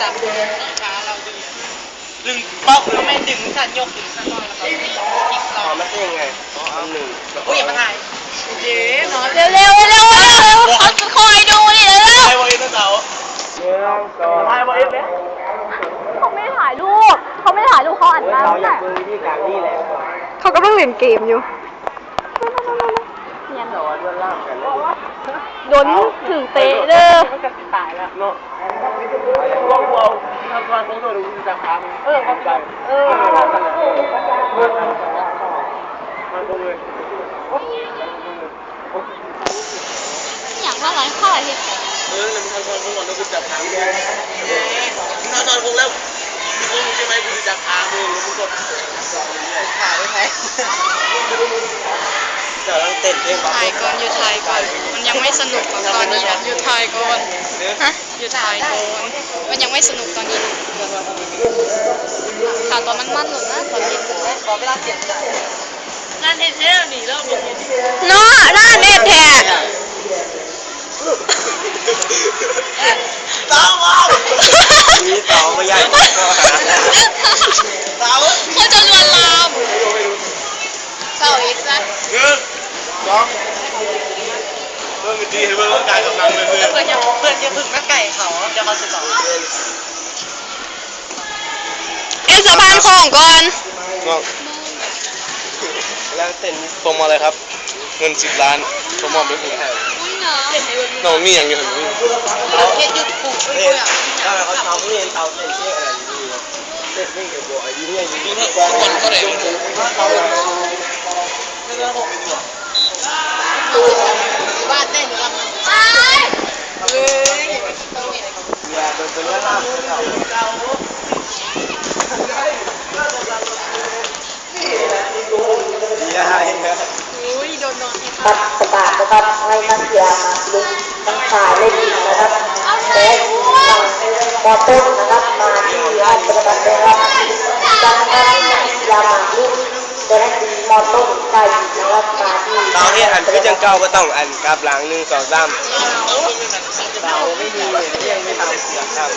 จับขาเราดึงเป้าเราไม่ดึงขันยกดึงขันน้อยแล้วก็อีกสองมันเป็นยังไงอันหนึ่งอุ้ยอย่ามาถ่ายเย้นอน เร็วเขาคอยดูนี่เร็ว ถ่ายวอลเลย์นะเต๋า ถ่ายวอลเลย์เนี่ย เขาไม่ถ่ายรูปเขาอัดหน้า เราอยากดูที่กลางนี่แหละ เขากำลังเล่นเกมอยู่เนี่ย เราเลื่อนล่างกัน โดนถึงเตะเด้อ มันจะตายแล้ว เนาะว้าวทำความรู้ตัวดูจะพามันใจมันตรงเลย อย่างว่าร้านข้าวอะไร มันทำความรู้ก่อนแล้วกูจับทางมึงทำความรู้แล้วมึงใช่ไหมกูจะจับทางมึงแล้วกูกดขาได้ไหมเดี๋ยวเราเต้นเพลง ถ่ายก่อนอยู่ถ่ายก่อนมันยังไม่สนุกตอนนี้นะอยู่ถ่ายก่อนฮะอยู่ถ่ายก่อนมันยังไม่สนุกตอนนี้ข่าวตอนมันหนุนนะตอนนี้ขอเวลาเก็บงานเอ็นเท่หนีแล้ว เนาะหน้าเน็ตแท้ เต้าว้าวมีเต้าไม่ใหญ่ก็หาเต้า เขาจะลวนลามเต่าอีกนะ เงินสองเรื่องดีให้เรื่องการกำลังเลยเพื่อน เพื่อนอย่าพึ่งแม่ไก่เขาจะเขาจะต่อ เอวสะพานโค้งก่อน งอกแล้วเต้นส่งมาเลยครับเงิน10 ล้านผมมอบให้คุณน้องมีอย่างอยู่เห็นไหม เพชรหยุดปลูกไป เต้ ด้วย นถ้าเขาทำไม่เห็นเตาเต้นเชื่ออะไรดีเต้นไม่เกี่ยวกับดีเนี่ยดีเนี่ย คนก็ได้บ้านเต้นอยู่ลำนึงเลย อย่าโดนตัวเลือดล่างอย่าให้ อุ้ยโดนนอน ครับประกาศนะครับให้นักกีฬาลุกทั้งฝ่ายเล่นนะครับและมอต้นนะครับมาที่ราชบัณฑิตนะครับดังนั้นนักกีฬามาลุกจะได้ตีมอต้นได้นะครับมาที่ เราเห็นอันคือจังเก่าก็ต้องอันกลับหลัง1 2 3เราไม่มีเรื่องไม่ทำอยากทำ